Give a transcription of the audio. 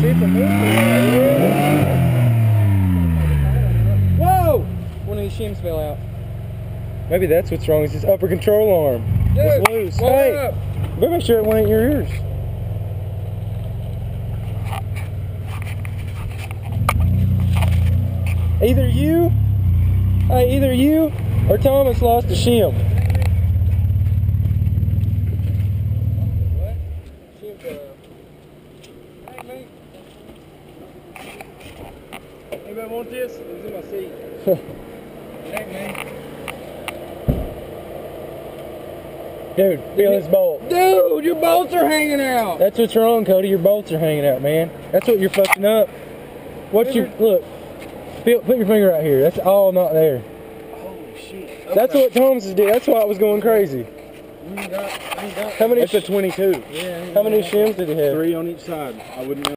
it's a muffler. Whoa! One of these shims fell out. Maybe that's what's wrong. It's this upper control arm. Dude, it's loose. Hey, up? better make sure it went in your ears. Either you or Thomas lost a shim. What? Shim fell out. Hey, mate. Anybody want this? It was in my seat. Hey, man. Dude, feel this bolt. Dude, your bolts are hanging out. That's what's wrong, Cody. Your bolts are hanging out, man. That's what you're fucking up. What's your look? Put your finger right here. That's all not there. Holy shit. Okay. That's what Thomas did. That's why I was going crazy. I ain't got How many? It's a 22. Yeah. How many shims did he have? 3 on each side. I wouldn't know.